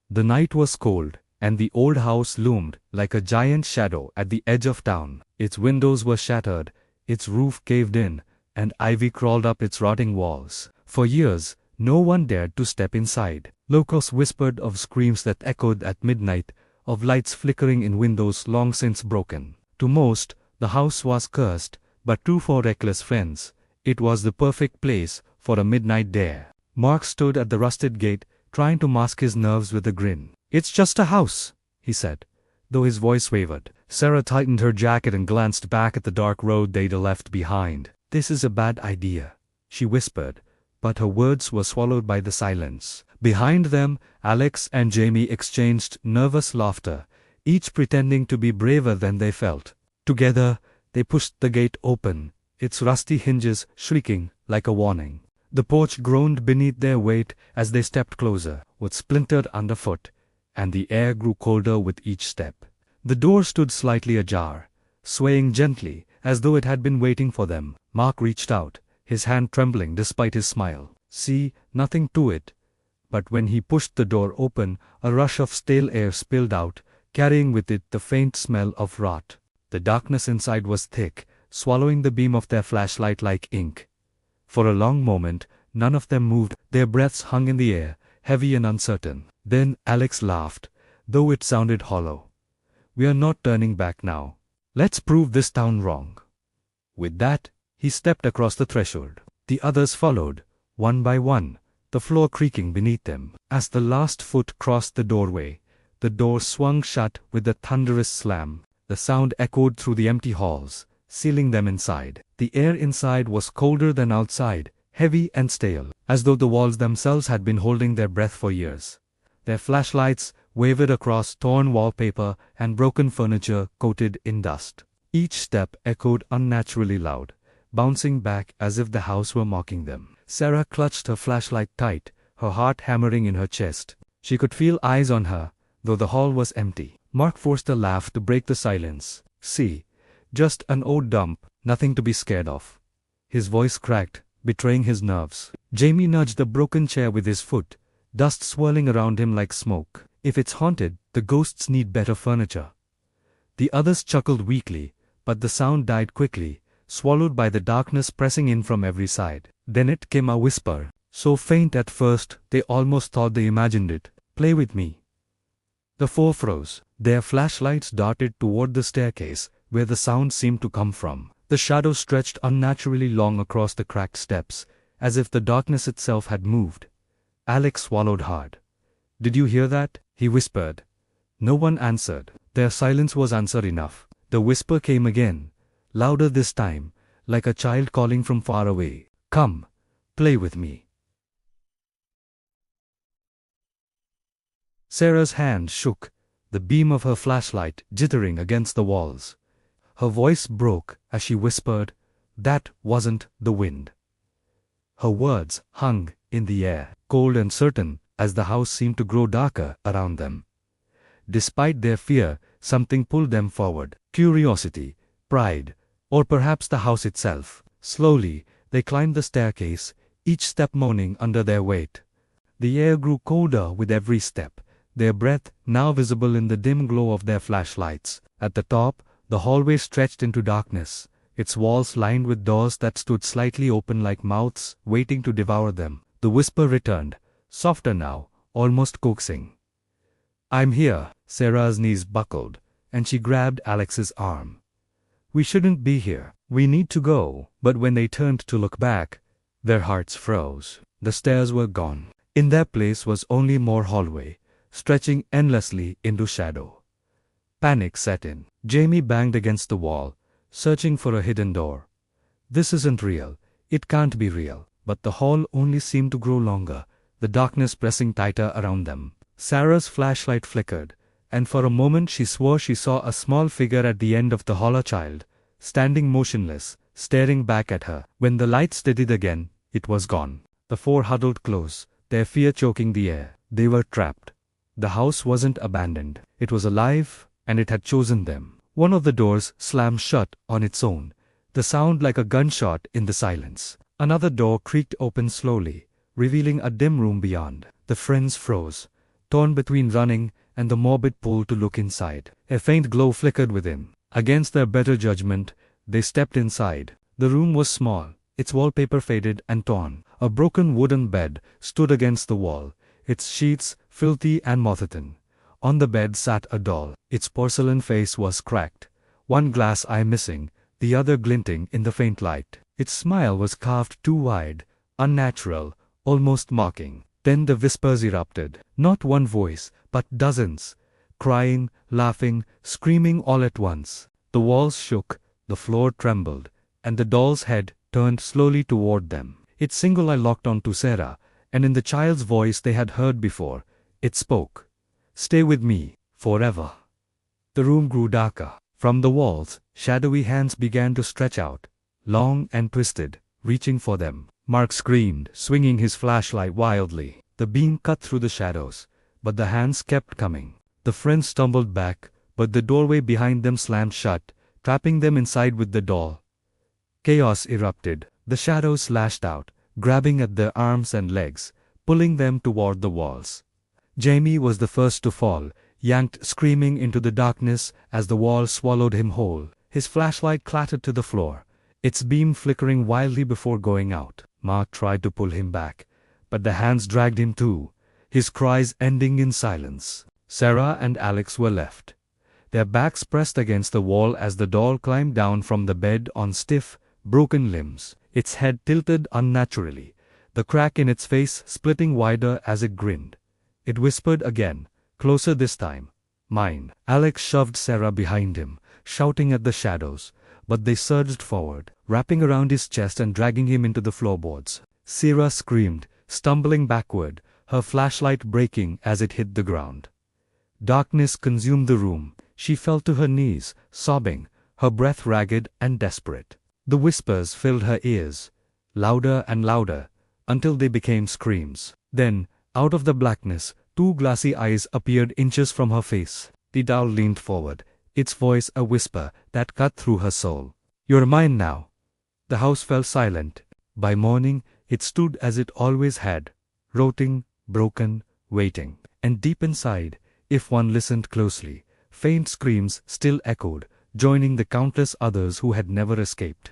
The night was cold, and the old house loomed like a giant shadow at the edge of town. Its windows were shattered, its roof caved in, and ivy crawled up its rotting walls. For years, no one dared to step inside. Locals whispered of screams that echoed at midnight, of lights flickering in windows long since broken. To most, the house was cursed, but true for reckless friends, it was the perfect place for a midnight dare. Mark stood at the rusted gate, trying to mask his nerves with a grin. "It's just a house," he said, though his voice wavered. Sarah tightened her jacket and glanced back at the dark road they'd left behind. "This is a bad idea," she whispered, but her words were swallowed by the silence. Behind them, Alex and Jamie exchanged nervous laughter, each pretending to be braver than they felt. Together, they pushed the gate open, its rusty hinges shrieking like a warning. The porch groaned beneath their weight as they stepped closer, with splintered underfoot, and the air grew colder with each step. The door stood slightly ajar, swaying gently as though it had been waiting for them. Mark reached out, his hand trembling despite his smile. "See, nothing to it." But when he pushed the door open, a rush of stale air spilled out, carrying with it the faint smell of rot. The darkness inside was thick, swallowing the beam of their flashlight like ink. For a long moment, none of them moved, their breaths hung in the air, heavy and uncertain. Then Alex laughed, though it sounded hollow. "We are not turning back now. Let's prove this town wrong." With that, he stepped across the threshold. The others followed, one by one, the floor creaking beneath them. As the last foot crossed the doorway, the door swung shut with a thunderous slam. The sound echoed through the empty halls, sealing them inside. The air inside was colder than outside, heavy and stale, as though the walls themselves had been holding their breath for years. Their flashlights wavered across torn wallpaper and broken furniture coated in dust. Each step echoed unnaturally loud, bouncing back as if the house were mocking them. Sarah clutched her flashlight tight, her heart hammering in her chest. She could feel eyes on her, though the hall was empty. Mark forced a laugh to break the silence. "See, just an old dump, nothing to be scared of." His voice cracked, betraying his nerves. Jamie nudged the broken chair with his foot, dust swirling around him like smoke. "If it's haunted, the ghosts need better furniture." The others chuckled weakly, but the sound died quickly, swallowed by the darkness pressing in from every side. Then it came a whisper, so faint at first they almost thought they imagined it. "Play with me." The four froze. Their flashlights darted toward the staircase, where the sound seemed to come from. The shadow stretched unnaturally long across the cracked steps, as if the darkness itself had moved. Alex swallowed hard. "Did you hear that?" he whispered. No one answered. Their silence was answer enough. The whisper came again, louder this time, like a child calling from far away. "Come, play with me." Sarah's hand shook, the beam of her flashlight jittering against the walls. Her voice broke as she whispered, "That wasn't the wind." Her words hung in the air, cold and certain, as the house seemed to grow darker around them. Despite their fear, something pulled them forward. Curiosity, pride, or perhaps the house itself. Slowly, they climbed the staircase, each step moaning under their weight. The air grew colder with every step, their breath now visible in the dim glow of their flashlights. At the top, the hallway stretched into darkness, its walls lined with doors that stood slightly open like mouths waiting to devour them. The whisper returned, softer now, almost coaxing. "I'm here." Sarah's knees buckled, and she grabbed Alex's arm. "We shouldn't be here. We need to go." But when they turned to look back, their hearts froze. The stairs were gone. In their place was only more hallway, stretching endlessly into shadow. Panic set in. Jamie banged against the wall, searching for a hidden door. This isn't real. It can't be real. But the hall only seemed to grow longer, the darkness pressing tighter around them. Sarah's flashlight flickered, and for a moment she swore she saw a small figure at the end of the hall, a child, standing motionless, staring back at her. When the light steadied again, it was gone. The four huddled close, their fear choking the air. They were trapped. The house wasn't abandoned. It was alive, and it had chosen them. One of the doors slammed shut on its own, the sound like a gunshot in the silence. Another door creaked open slowly, revealing a dim room beyond. The friends froze, torn between running and the morbid pull to look inside. A faint glow flickered within. Against their better judgment, they stepped inside. The room was small, its wallpaper faded and torn. A broken wooden bed stood against the wall, its sheets filthy and moth-eaten. On the bed sat a doll. Its porcelain face was cracked, one glass eye missing, the other glinting in the faint light. Its smile was carved too wide, unnatural, almost mocking. Then the whispers erupted. Not one voice, but dozens. Crying, laughing, screaming all at once. The walls shook, the floor trembled, and the doll's head turned slowly toward them. Its single eye locked onto Sarah, and in the child's voice they had heard before, it spoke. "Stay with me, forever." The room grew darker. From the walls, shadowy hands began to stretch out, long and twisted, reaching for them. Mark screamed, swinging his flashlight wildly. The beam cut through the shadows, but the hands kept coming. The friends stumbled back, but the doorway behind them slammed shut, trapping them inside with the doll. Chaos erupted. The shadows lashed out, grabbing at their arms and legs, pulling them toward the walls. Jamie was the first to fall, yanked screaming into the darkness as the wall swallowed him whole. His flashlight clattered to the floor, its beam flickering wildly before going out. Mark tried to pull him back, but the hands dragged him too, his cries ending in silence. Sarah and Alex were left, their backs pressed against the wall as the doll climbed down from the bed on stiff, broken limbs, its head tilted unnaturally, the crack in its face splitting wider as it grinned. It whispered again, closer this time. "Mine." Alex shoved Sarah behind him, shouting at the shadows, but they surged forward, wrapping around his chest and dragging him into the floorboards. Sarah screamed, stumbling backward, her flashlight breaking as it hit the ground. Darkness consumed the room. She fell to her knees, sobbing, her breath ragged and desperate. The whispers filled her ears, louder and louder, until they became screams. Then, out of the blackness, two glassy eyes appeared inches from her face. The doll leaned forward, its voice a whisper that cut through her soul. "You're mine now." The house fell silent. By morning, it stood as it always had, rotting, broken, waiting. And deep inside, if one listened closely, faint screams still echoed, joining the countless others who had never escaped.